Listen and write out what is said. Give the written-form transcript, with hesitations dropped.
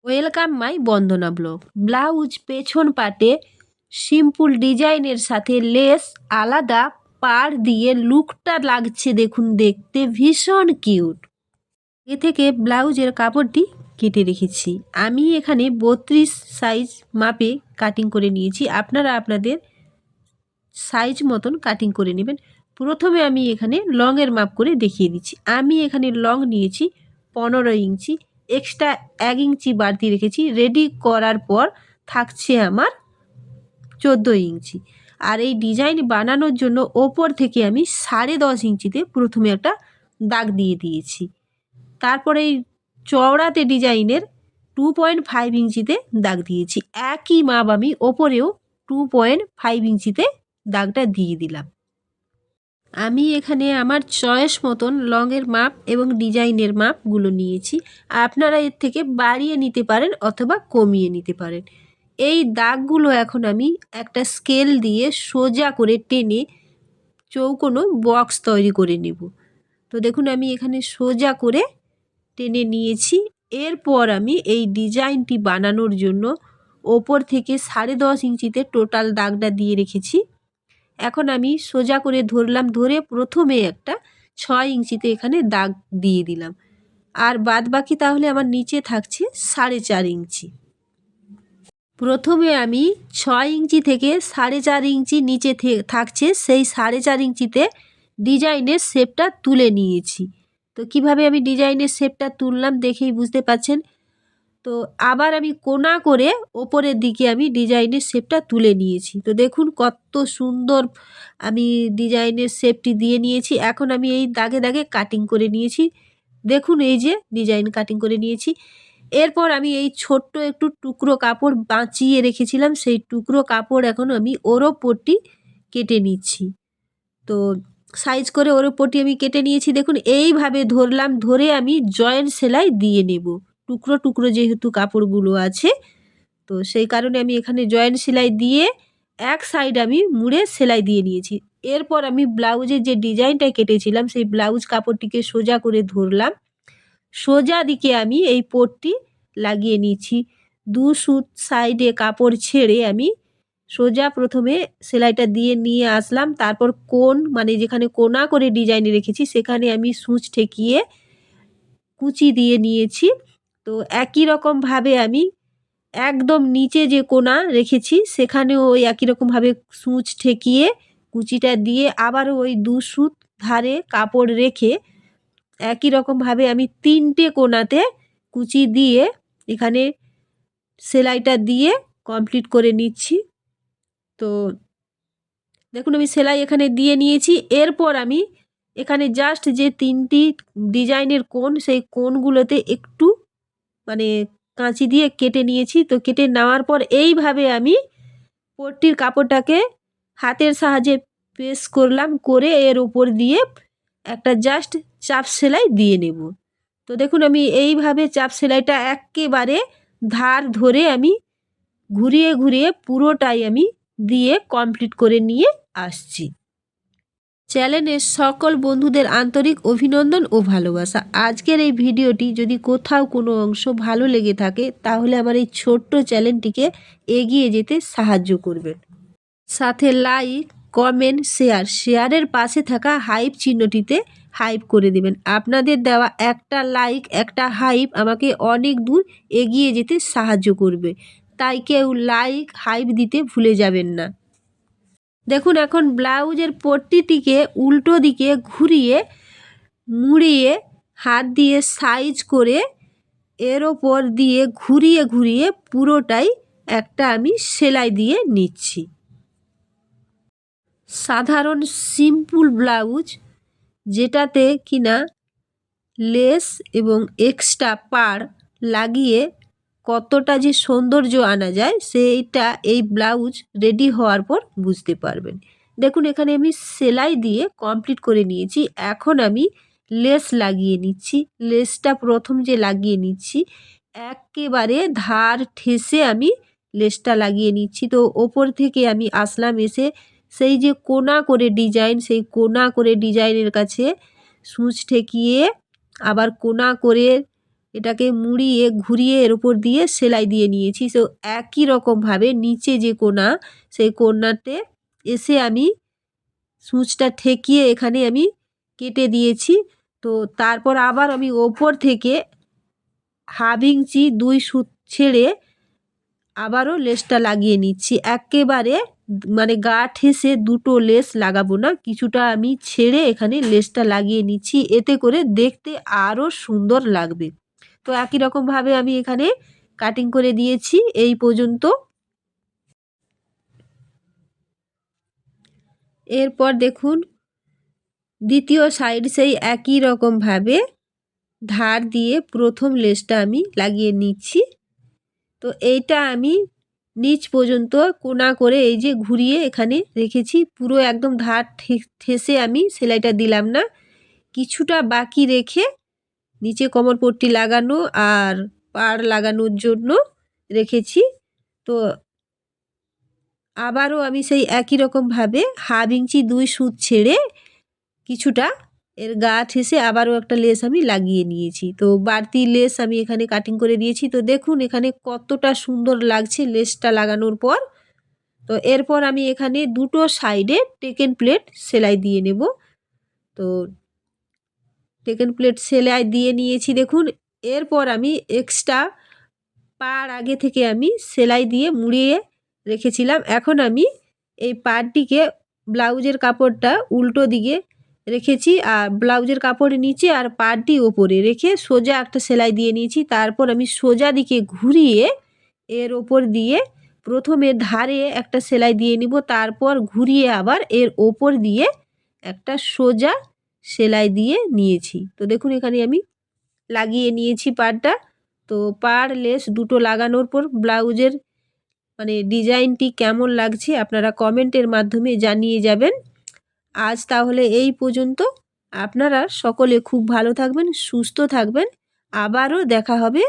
Welcome my Bandana blog. Blouse পেছন পাটে simple ডিজাইনের সাথে লেস আলাদা পাড় দিয়ে লুকটা লাগছে দেখুন, দেখতে ভীষণ কিউট। এ থেকে ব্লাউজের কাপড়টি কেটে রেখেছি। আমি এখানে 32 সাইজ মাপে কাটিং করে নিয়েছি। আপনারা আপনাদের সাইজ মতন কাটিং করে নেবেন। প্রথমে আমি এখানে লংয়ের মাপ করে দেখিয়ে দিচ্ছি। আমি এখানে লং নিয়েছি 15 ইঞ্চি, এক্সট্রা 1 ইঞ্চি বাড়তি রেখেছি। রেডি করার পর থাকছে আমার 14 ইঞ্চি। আর এই ডিজাইন বানানোর জন্য ওপর থেকে আমি 10.5 ইঞ্চিতে প্রথমে একটা দাগ দিয়ে দিয়েছি। তারপরে এই চওড়াতে ডিজাইনের 2.5 ইঞ্চিতে দাগ দিয়েছি। একই মাপ আমি ওপরেও 2.5 ইঞ্চিতে দাগটা দিয়ে দিলাম। আমি এখানে আমার চয়েস মতন লংয়ের মাপ এবং ডিজাইনের মাপগুলো নিয়েছি। আপনারা এর থেকে বাড়িয়ে নিতে পারেন অথবা কমিয়ে নিতে পারেন। এই দাগগুলো এখন আমি একটা স্কেল দিয়ে সোজা করে টেনে চৌকোনো বক্স তৈরি করে নেব। তো দেখুন আমি এখানে সোজা করে টেনে নিয়েছি। এরপর আমি এই ডিজাইনটি বানানোর জন্য ওপর থেকে 10.5 ইঞ্চিতে টোটাল দাগটা দিয়ে রেখেছি। এখন আমি সোজা করে ধরলাম, ধরে প্রথমে একটা 6 ইঞ্চিতে এখানে দাগ দিয়ে দিলাম। আর বাদ বাকি তাহলে আমার নিচে থাকছে 4.5 ইঞ্চি। প্রথমে আমি 6 ইঞ্চি থেকে 4.5 ইঞ্চি নিচে থাকছে সেই 4.5 ইঞ্চিতে ডিজাইনের শেপটা তুলে নিয়েছি। তো কিভাবে আমি ডিজাইনের শেপটা তুললাম দেখেই বুঝতে পাচ্ছেন। তো আবার আমি কোনা করে ওপরের দিকে আমি ডিজাইনের শেপটা তুলে নিয়েছি। তো দেখুন কত সুন্দর আমি ডিজাইনের শেপটি দিয়ে নিয়েছি। এখন আমি এই দাগে দাগে কাটিং করে নিয়েছি। দেখুন এই যে ডিজাইন কাটিং করে নিয়েছি। এরপর আমি এই ছোট্ট একটু টুকরো কাপড় বাঁচিয়ে রেখেছিলাম, সেই টুকরো কাপড় এখন আমি ওর ওপরটি কেটে নিচ্ছি। তো সাইজ করে ওর ওপরটি আমি কেটে নিয়েছি। দেখুন এইভাবে ধরলাম, ধরে আমি জয়েন্ট সেলাই দিয়ে নেব। টুকরো টুকরো যেহেতু কাপড়গুলো আছে, তো সেই কারণে আমি এখানে জয়েন্ট সেলাই দিয়ে এক সাইড আমি মুড়ে সেলাই দিয়ে নিয়েছি। এরপর আমি ব্লাউজের যে ডিজাইনটা কেটেছিলাম সেই ব্লাউজ কাপড়টিকে সোজা করে ধরলাম, সোজা দিকে আমি এই পট্টি লাগিয়ে নিচ্ছি। 2 সুত সাইডে কাপড় ছেড়ে আমি সোজা প্রথমে সেলাইটা দিয়ে নিয়ে আসলাম। তারপর কোণ মানে যেখানে কোনা করে ডিজাইন রেখেছি সেখানে আমি সূচ ঠেকিয়ে কুচি দিয়ে নিয়েছি। তো একই রকমভাবে আমি একদম নিচে যে কোনা রেখেছি সেখানেও ওই একই রকমভাবে সূচ ঠেকিয়ে কুচিটা দিয়ে আবারও ওই 2 সুত ধারে কাপড় রেখে একই রকমভাবে আমি 3টে কোনাতে কুচি দিয়ে এখানে সেলাইটা দিয়ে কমপ্লিট করে নিচ্ছি। তো দেখুন আমি সেলাই এখানে দিয়ে নিয়েছি। এরপর আমি এখানে জাস্ট যে 3টি ডিজাইনের কোণ সেই কোণগুলোতে একটু মানে কাঁচি দিয়ে কেটে নিয়েছি। তো কেটে নেওয়ার পর এইভাবে আমি পট্টির কাপড়টাকে হাতের সাহায্যে প্রেস করলাম, করে এর উপর দিয়ে একটা জাস্ট চাপ সেলাই দিয়ে নেব। তো দেখুন আমি এইভাবে চাপ সেলাইটা এক্কেবারে ধার ধরে আমি ঘুরিয়ে ঘুরিয়ে পুরোটাই আমি দিয়ে কমপ্লিট করে নিয়ে আসছি। চ্যানেলের সকল বন্ধুদের আন্তরিক অভিনন্দন ও ভালোবাসা। আজকের এই ভিডিওটি যদি কোথাও কোনো অংশ ভালো লেগে থাকে তাহলে আমার এই ছোট্ট চ্যানেলটিকে এগিয়ে যেতে সাহায্য করবেন। সাথে লাইক, কমেন্ট, শেয়ারের পাশে থাকা হাইপ চিহ্নটিতে হাইপ করে দেবেন। আপনাদের দেওয়া একটা লাইক, একটা হাইপ আমাকে অনেক দূর এগিয়ে যেতে সাহায্য করবে, তাই কেউ লাইক হাইপ দিতে ভুলে যাবেন না। দেখুন এখন ব্লাউজের পট্টিটিকে উল্টো দিকে ঘুরিয়ে মুড়িয়ে হাত দিয়ে সাইজ করে এর ওপর দিয়ে ঘুরিয়ে ঘুরিয়ে পুরোটাই একটা আমি সেলাই দিয়ে নিচ্ছি। সাধারণ সিম্পল ব্লাউজ যেটাতে কিনা লেস এবং এক্সট্রা পাড় লাগিয়ে কতটা যে সৌন্দর্য আনা যায় সেইটা এই ব্লাউজ রেডি হওয়ার পর বুঝতে পারবেন। দেখুন এখানে আমি সেলাই দিয়ে কমপ্লিট করে নিয়েছি। এখন আমি লেস লাগিয়ে নিচ্ছি। লেসটা প্রথম যে লাগিয়ে নিচ্ছি একেবারে ধার ঠেসে আমি লেসটা লাগিয়ে নিচ্ছি। তো ওপর থেকে আমি আসলাম, এসে সেই যে কোনা করে ডিজাইন সেই কোনা করে ডিজাইনের কাছে সূচ ঠেকিয়ে আবার কোনা করে এটাকে মুড়িয়ে ঘুরিয়ে এর উপর দিয়ে সেলাই দিয়ে নিয়েছি। তো একই রকমভাবে নিচে যে কোনা, সেই কোণাতে এসে আমি সূচটা ঠেকিয়ে এখানে আমি কেটে দিয়েছি। তো তারপর আবার আমি ওপর থেকে 1/2 ইঞ্চি 2 সুত ছেড়ে আবারও লেসটা লাগিয়ে নিচ্ছি। একেবারে মানে গা ঠেসে দুটো লেস লাগাবো না, কিছুটা আমি ছেড়ে এখানে লেসটা লাগিয়ে নিচ্ছি, এতে করে দেখতে আরও সুন্দর লাগবে। তো একই রকমভাবে আমি এখানে কাটিং করে দিয়েছি এই পর্যন্ত। এরপর দেখুন দ্বিতীয় সাইড সেই একই রকমভাবে ধার দিয়ে প্রথম লেসটা আমি লাগিয়ে নিচ্ছি। তো এইটা আমি নিচ পর্যন্ত কোনা করে এই যে ঘুরিয়ে এখানে রেখেছি, পুরো একদম ধার ঠেসে আমি সেলাইটা দিলাম না, কিছুটা বাকি রেখে নিচে কোমর পট্টি লাগানো আর পাড় লাগানোর জন্য রেখেছি। তো আবারও আমি সেই একই রকমভাবে 1/2 ইঞ্চি 2 সুত ছেড়ে কিছুটা এর গা ঠেসে আবারও একটা লেস আমি লাগিয়ে নিয়েছি। তো বাড়তি লেস আমি এখানে কাটিং করে দিয়েছি। তো দেখুন এখানে কতটা সুন্দর লাগছে লেসটা লাগানোর পর। তো এরপর আমি এখানে দুটো সাইডে টেকেন প্লেট সেলাই দিয়ে নেব। তো টেকেন প্লেট সেলাই দিয়ে নিয়েছি দেখুন। এরপর আমি এক্সট্রা পাড় আগে থেকে আমি সেলাই দিয়ে মুড়িয়ে রেখেছিলাম। এখন আমি এই পাড়টিকে ব্লাউজের কাপড়টা উল্টো দিকে রেখেছি আর ব্লাউজের কাপড় নিচে আর পাড়টি ওপরে রেখে সোজা একটা সেলাই দিয়ে নিয়েছি। তারপর আমি সোজা দিকে ঘুরিয়ে এর ওপর দিয়ে প্রথমে ধারে একটা সেলাই দিয়ে নিব, তারপর ঘুরিয়ে আবার এর ওপর দিয়ে একটা সোজা সেলাই দিয়ে নিয়েছি। তো দেখুন এখানে আমি লাগিয়ে নিয়েছি পাড়টা। তো পাড় লেস দুটো লাগানোর পর ব্লাউজের মানে ডিজাইনটি কেমন লাগছে আপনারা কমেন্টের মাধ্যমে জানিয়ে যাবেন। আজ তাহলে এই পর্যন্ত। আপনারা সকলে খুব ভালো থাকবেন, সুস্থ থাকবেন। আবারও দেখা হবে